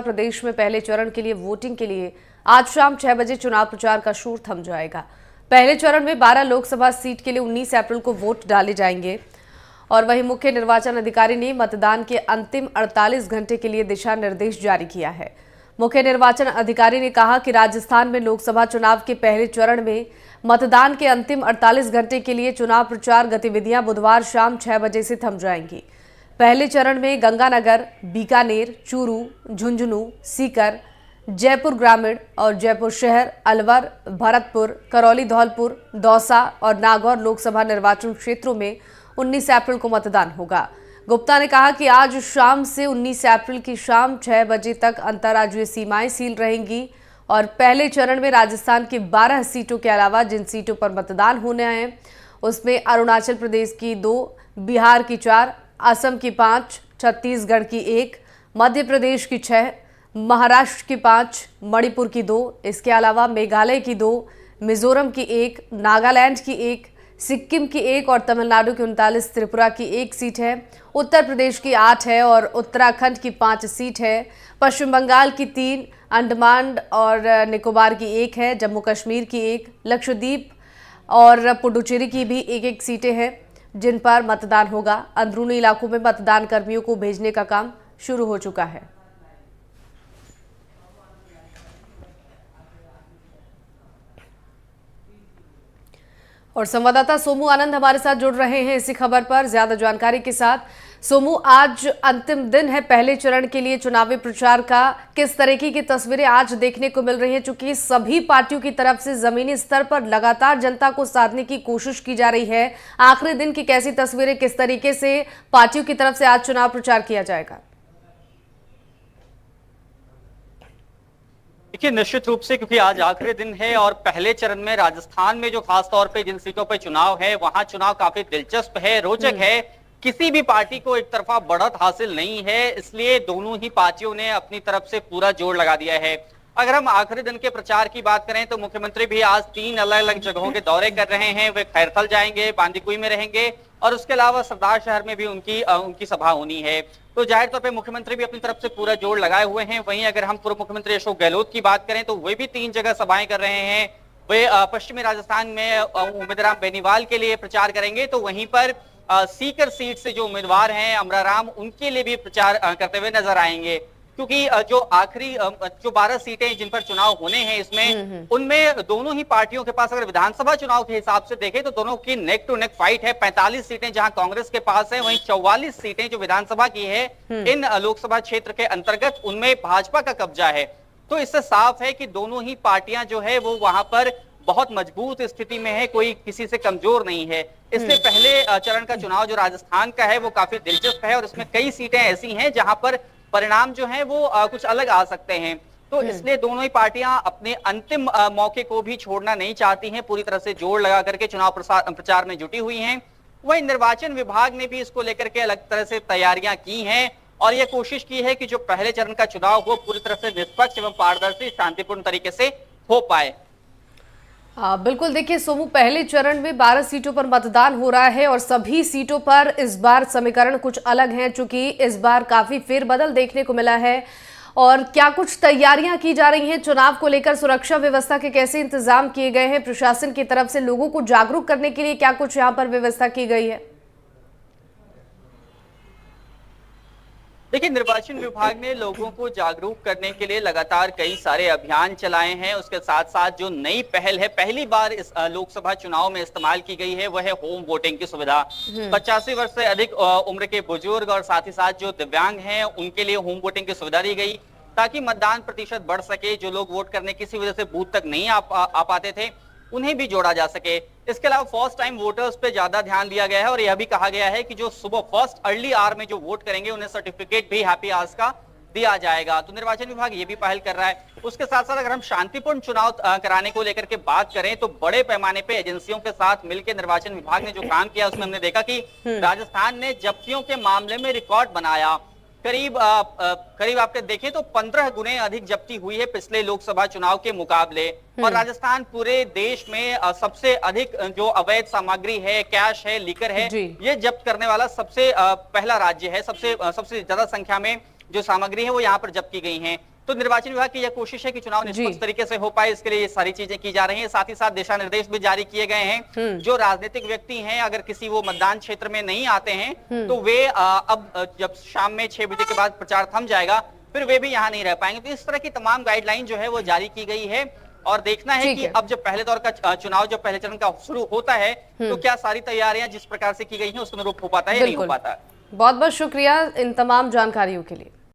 प्रदेश में पहले चरण के लिए वोटिंग के लिए आज शाम 6 बजे चुनाव प्रचार का शोर थम जाएगा। पहले चरण में 12 लोकसभा सीट के लिए 19 अप्रैल को वोट डाले जाएंगे और वहीं मुख्य निर्वाचन अधिकारी ने मतदान के अंतिम 48 घंटे के लिए दिशा निर्देश जारी किया है। मुख्य निर्वाचन अधिकारी ने कहा कि राजस्थान में लोकसभा चुनाव के पहले चरण में मतदान के अंतिम 48 घंटे के लिए चुनाव प्रचार गतिविधियां बुधवार शाम 6 बजे से थम जाएंगी। पहले चरण में गंगानगर, बीकानेर, चूरू, झुंझुनू, सीकर, जयपुर ग्रामीण और जयपुर शहर, अलवर, भरतपुर, करौली, धौलपुर, दौसा और नागौर लोकसभा निर्वाचन क्षेत्रों में 19 अप्रैल को मतदान होगा। गुप्ता ने कहा कि आज शाम से 19 अप्रैल की शाम 6 बजे तक अंतर्राज्यीय सीमाएं सील रहेंगी और पहले चरण में राजस्थान की 12 सीटों के अलावा जिन सीटों पर मतदान होने हैं उसमें अरुणाचल प्रदेश की 2, बिहार की 4, असम की 5, छत्तीसगढ़ की 1, मध्य प्रदेश की 6, महाराष्ट्र की 5, मणिपुर की 2, इसके अलावा मेघालय की 2, मिजोरम की 1, नागालैंड की 1, सिक्किम की 1 और तमिलनाडु की 39, त्रिपुरा की 1 सीट है, उत्तर प्रदेश की 8 है और उत्तराखंड की 5 सीट है, पश्चिम बंगाल की 3, अंडमान और निकोबार की 1 है, जम्मू कश्मीर की 1, लक्षद्वीप और पुडुचेरी की भी 1-1 सीटें हैं जिन पर मतदान होगा। अंदरूनी इलाकों में मतदान कर्मियों को भेजने का काम शुरू हो चुका है। और संवाददाता सोमू आनंद हमारे साथ जुड़ रहे हैं इसी खबर पर ज्यादा जानकारी के साथ। सोमू, आज अंतिम दिन है पहले चरण के लिए चुनावी प्रचार का, किस तरीके की तस्वीरें आज देखने को मिल रही हैं? चूंकि सभी पार्टियों की तरफ से जमीनी स्तर पर लगातार जनता को साधने की कोशिश की जा रही है, आखिरी दिन की कैसी तस्वीरें, किस तरीके से पार्टियों की तरफ से आज चुनाव प्रचार किया जाएगा? देखिए, निश्चित रूप से क्योंकि आज आखिरी दिन है और पहले चरण में राजस्थान में जो खास तौर पे जिन सीटों पे चुनाव है वहां चुनाव काफी दिलचस्प है, रोचक है। किसी भी पार्टी को एक तरफा बढ़त हासिल नहीं है, इसलिए दोनों ही पार्टियों ने अपनी तरफ से पूरा जोर लगा दिया है। अगर हम आखिरी दिन के प्रचार की बात करें तो मुख्यमंत्री भी आज 3 अलग अलग जगहों के दौरे कर रहे हैं। वे खैरथल जाएंगे, बांदीकुई में रहेंगे और उसके अलावा सरदार शहर में भी उनकी सभा होनी है। तो जाहिर तौर पे मुख्यमंत्री भी अपनी तरफ से पूरा जोर लगाए हुए हैं। वहीं अगर हम पूर्व मुख्यमंत्री अशोक गहलोत की बात करें तो वे भी 3 जगह सभाएं कर रहे हैं। वे पश्चिमी राजस्थान में उम्मीदवार बेनीवाल के लिए प्रचार करेंगे, तो वहीं पर सीकर सीट से जो उम्मीदवार हैं अमराराम, उनके लिए भी प्रचार करते हुए नजर आएंगे। क्योंकि जो आखिरी जो 12 सीटें जिन पर चुनाव होने हैं इसमें उनमें दोनों ही पार्टियों के पास अगर विधानसभा चुनाव के हिसाब से देखें तो दोनों की नेक टू नेक फाइट है। 45 सीटें जहां कांग्रेस के पास है, वहीं 44 सीटें जो विधानसभा की है इन लोकसभा क्षेत्र के अंतर्गत उनमें भाजपा का कब्जा है। तो इससे साफ है कि दोनों ही पार्टियां जो है वो वहां पर बहुत मजबूत स्थिति में है, कोई किसी से कमजोर नहीं है। इससे पहले चरण का चुनाव जो राजस्थान का है वो काफी दिलचस्प है और इसमें कई सीटें ऐसी हैं जहां पर परिणाम जो है वो कुछ अलग आ सकते हैं। तो इसलिए दोनों ही पार्टियां अपने अंतिम मौके को भी छोड़ना नहीं चाहती हैं, पूरी तरह से जोर लगा करके चुनाव प्रचार में जुटी हुई हैं। वहीं निर्वाचन विभाग ने भी इसको लेकर के अलग तरह से तैयारियां की हैं और यह कोशिश की है कि जो पहले चरण का चुनाव हो पूरी तरह से निष्पक्ष एवं पारदर्शी शांतिपूर्ण तरीके से हो पाए। बिल्कुल, देखिए सोमू, पहले चरण में 12 सीटों पर मतदान हो रहा है और सभी सीटों पर इस बार समीकरण कुछ अलग हैं, चूंकि इस बार काफी फेरबदल देखने को मिला है। और क्या कुछ तैयारियां की जा रही हैं चुनाव को लेकर? सुरक्षा व्यवस्था के कैसे इंतजाम किए गए हैं? प्रशासन की तरफ से लोगों को जागरूक करने के लिए क्या कुछ यहाँ पर व्यवस्था की गई है? देखिए, निर्वाचन विभाग ने लोगों को जागरूक करने के लिए लगातार कई सारे अभियान चलाए हैं। उसके साथ साथ जो नई पहल है, पहली बार इस लोकसभा चुनाव में इस्तेमाल की गई है, वह है होम वोटिंग की सुविधा। 85 वर्ष से अधिक उम्र के बुजुर्ग और साथ ही साथ जो दिव्यांग हैं उनके लिए होम वोटिंग की सुविधा दी गई ताकि मतदान प्रतिशत बढ़ सके। जो लोग वोट करने किसी वजह से बूथ तक नहीं आ पाते थे उन्हें भी जोड़ा जा सके। इसके अलावा फर्स्ट टाइम वोटर्स पे ज्यादा ध्यान दिया गया है और यह भी कहा गया है कि जो सुबह फर्स्ट अर्ली आवर में जो वोट करेंगे उन्हें सर्टिफिकेट भी हैप्पी आवर्स का दिया जाएगा। तो निर्वाचन विभाग ये भी पहल कर रहा है। उसके साथ साथ अगर हम शांतिपूर्ण चुनाव कराने को लेकर के बात करें तो बड़े पैमाने पे एजेंसियों के साथ मिलकर निर्वाचन विभाग ने जो काम किया उसमें हमने देखा कि राजस्थान ने जब्तियों के मामले में रिकॉर्ड बनाया। करीब आपके देखें तो 15 गुने अधिक जब्ती हुई है पिछले लोकसभा चुनाव के मुकाबले। और राजस्थान पूरे देश में सबसे अधिक जो अवैध सामग्री है, कैश है, लीकर है, ये जब्त करने वाला सबसे पहला राज्य है। सबसे ज्यादा संख्या में जो सामग्री है वो यहाँ पर जब्त की गई है। तो निर्वाचन विभाग की यह कोशिश है कि चुनाव निष्पक्ष तरीके से हो पाए, इसके लिए ये सारी चीजें की जा रही हैं। साथ ही साथ दिशा निर्देश भी जारी किए गए हैं। जो राजनीतिक व्यक्ति हैं, अगर किसी वो मतदान क्षेत्र में नहीं आते हैं तो वे अब जब शाम में 6 बजे के बाद प्रचार थम जाएगा फिर वे भी यहाँ नहीं रह पाएंगे। तो इस तरह की तमाम गाइडलाइन जो है वो जारी की गई है और देखना है कि अब जब पहले दौर का चुनाव जब पहले चरण का शुरू होता है तो क्या सारी तैयारियां जिस प्रकार से की गई हैं उसके अनुरूप हो पाता है या नहीं हो पाता। बहुत बहुत शुक्रिया इन तमाम जानकारियों के लिए।